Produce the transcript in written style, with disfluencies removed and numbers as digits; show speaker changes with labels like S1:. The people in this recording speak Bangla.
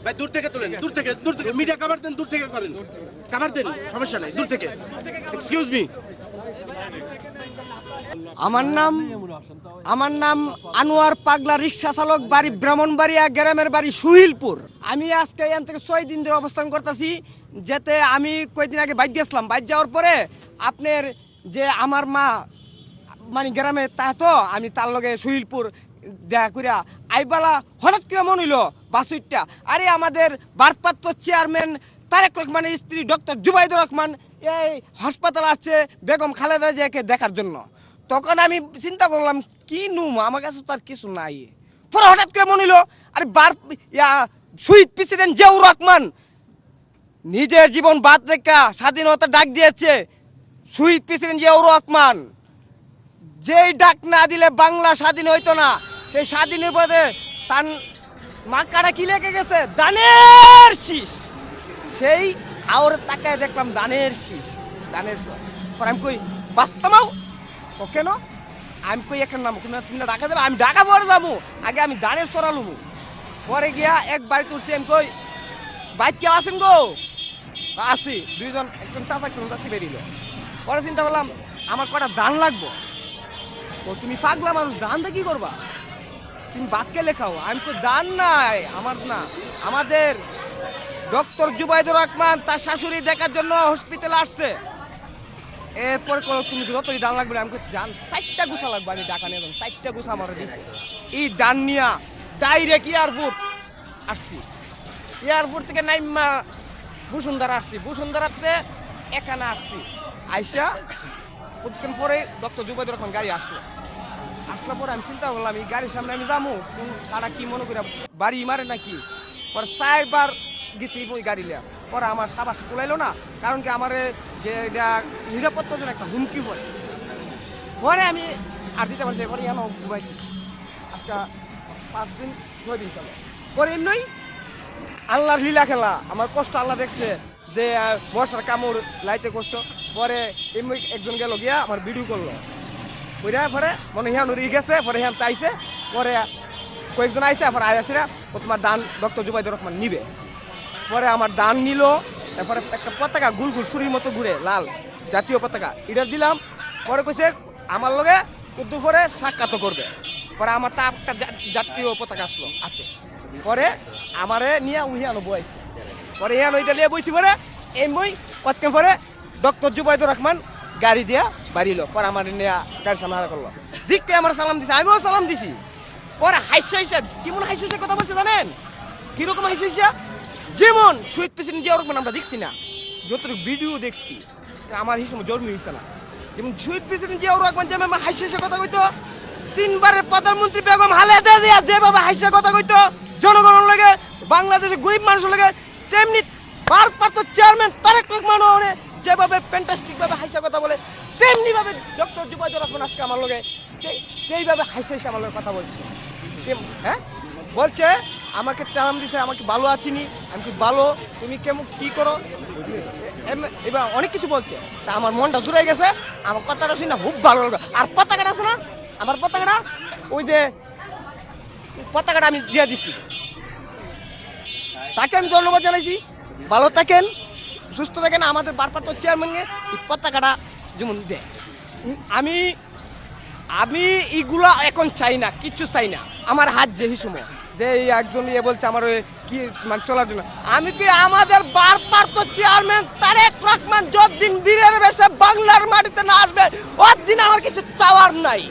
S1: ভাই দূর থেকে তোলেন, দূর থেকে মিডিয়া কভার দেন, দূর থেকে করেন, কভার দেন, সমস্যা নাই, দূর থেকে। এক্সকিউজ মি,
S2: আমার নাম আনোয়ার পাগলা, রিক্সা চালক, বাড়ি ব্রাহ্মণবাড়িয়া, গ্রামের বাড়ি সুহিলপুর। আমি আজকে এখান থেকে 6 দিন ধরে অবস্থান করতেছি। যেতে আমি কয়েকদিন আগে বাইক গেছিলাম, বাইক যাওয়ার পরে আপনার যে আমার মা মানে গ্রামে তা তো আমি তার লগে সুহিলপুর দেখা করিয়া আইবালা হঠাৎ করে মনে হইল বাসুইটটা, আরে আমাদের ভারপ্রাপ্ত চেয়ারম্যান তারেক রহমানের স্ত্রী ডক্টর জুবাইদুর রহমান এই হাসপাতাল আসছে বেগম খালেদা জিয়াকে দেখার জন্য। তখন আমি চিন্তা করলাম কি নুম, আমার কাছে তো আর কিছু নাই। পরে হঠাৎ করে মনে হইল আরে শহীদ প্রেসিডেন্ট জিয়াউর রহমান নিজের জীবন বাদ রেখা স্বাধীনতা ডাক দিয়েছে। শহীদ প্রেসিডেন্ট জিয়াউর রহমান যেই ডাক না দিলে বাংলা স্বাধীন হইতো না, সেই স্বাধীনের পথে তার মাকাটা কি লেগে গেছে, দানের শীষ। সেই আওরে তাকায় দেখলাম দানের শীষ, দানের শীষ। পর আমি কই বাস্তমাও ও কেন, আমি কই এখানে নামো, তুমি ঢাকা যাবো, আমি ঢাকা পরে যাবো, আগে আমি দানের চড়ালুমু। পরে গিয়া এক বাড়ি তুলছি, আমি কই বাইক কেউ আসেন গো, আসি দুইজন, একজন চাচা একজন চাচি বেরিল। পরে চিন্তা করলাম আমার কটা দান লাগবো। ও তুমি পাগলা মানুষ, দানটা কি করবা, তুমি বাক্যে লেখাও। আমি তো দান নাই আমার, না আমাদের ডক্টর জুবাইদুর রহমান তার শাশুড়ি দেখার জন্য হসপিটালে আসছে। এরপরে তুমি যতই দান লাগবে, আমি জান 4টা গুছা লাগবে, আমি টাকা নিয়ে যাবো, 4টা গুছা আমার দিচ্ছে। এই দান নিয়া ডাইরেক্ট এয়ারপোর্ট আসছি, এয়ারপোর্ট থেকে নাইমা বসুন্ধরা আসছি, বসুন্ধরাতে এখানে আসছি। আইসা কিছুক্ষণ পরে ডক্টর জুবাইদুর রহমান গাড়ি আসলো পরে আমি চিন্তা করলাম এই গাড়ির সামনে আমি যাবো, কোন কারা কি মনে করি বাড়ি মারে নাকি। পরে 4বার গেছি ওই গাড়ি লিয়া, পরে আমার সাবাস কুলাইলো না, কারণ কি আমার যে এটা নিরাপত্তার জন্য একটা হুমকি পড়ে। পরে আমি আর দিতে পারছি, পরে এমন ঘুমাই একটা 5 দিন 6 দিন চলে। পরে এমনি আল্লাহর লীলা খেলা, আমার কষ্ট আল্লাহ দেখছে যে মশার কামড় লাইতে কষ্ট। পরে এমনি একজন গেল গিয়া আমার ভিডিও করলো, ওইরা পরে মনে হিয়ান উড়ে গেছে। পরে হিয়ান তাইছে, পরে কয়েকজন আইসে, পরে আয়াসিরা ও তোমার দান ডক্টর জুবাইদুর রহমান নিবে। পরে আমার দান নিল, তারপরে একটা পতাকা গুল গুল ছুরির মতো ঘুরে লাল জাতীয় পতাকা, এটা দিলাম। পরে কইছে আমার লগে দুপুরে সাক্ষাৎ করবে। পরে আমার তা একটা জাতীয় পতাকা আসলো হাতে। পরে আমারে নিয়ে উহিয়ানো বইছে, পরে হিয়ান ওইটা নিয়ে বইছি। পরে এই বই কতক্ষণ পরে ডক্টর জুবাইদুর রহমান গাড়ি দিয়া বাড়িল। পরে আমার নিয়ে গাড়ির সামনে হারা করলো, দিককে আমার সালাম দিছে, আমিও সালাম দিছি। পরে হাইসা কেমন হাইসা কথা বলছে জানেন, কিরকম হাইসা, যেমন শহীদ প্রেসিডেন্ট জিয়াউর রহমান আমরা দেখছি না, যতটুকু ভিডিও দেখছি আমার হিসেবে জন্ম হয়েছে না। যেমন শহীদ প্রেসিডেন্ট জিয়াউর রহমান যেমন হাইসা কথা কইতো, 3বারের প্রধানমন্ত্রী বেগম খালেদা জিয়া যেভাবে হাইসা কথা কইতো জনগণের লাগে, বাংলাদেশের গরিব মানুষের লাগে, তেমনি ভারপ্রাপ্ত চেয়ারম্যান তারেক রহমান যেভাবে ফ্যান্টাস্টিক ভাবে হাইসা কথা বলে, তেমনি ভাবে ডক্টর জুবাইদুর রহমান আজকে আমার লগে সেইভাবে হাইসা আমার লগে কথা বলছে। হ্যাঁ বলছে আমাকে চালাম দিছে, আমাকে ভালো আছিনি, আমি কি ভালো, তুমি কেমন কি করো, এবার অনেক কিছু বলছে। তা আমার মনটা জুড়ে গেছে, আমার কথাটা শুনে খুব ভালো লাগলো। আর পতাকাটা আছে না, আমার পতাকাটা, ওই যে পতাকাটা আমি দিয়ে দিচ্ছি, তাকে আমি ধন্যবাদ জানাইছি। ভালো থাকেন, সুস্থ থাকেন, আমাদের ভারপ্রাপ্ত চেয়ারম্যানকে এই পতাকাটা যেমন দেয়। আমি এইগুলো এখন চাই না, কিচ্ছু চাই না। আমার হাত যে সময় যে একজন ইয়ে বলছে আমার কি মানে চলার জন্য, আমি কি আমাদের ভারপ্রাপ্ত চেয়ারম্যান তারেক রহমান যতদিন বীরের বেশে বাংলার মাটিতে না আসবে ওর দিন আমার কিছু চাওয়ার নাই।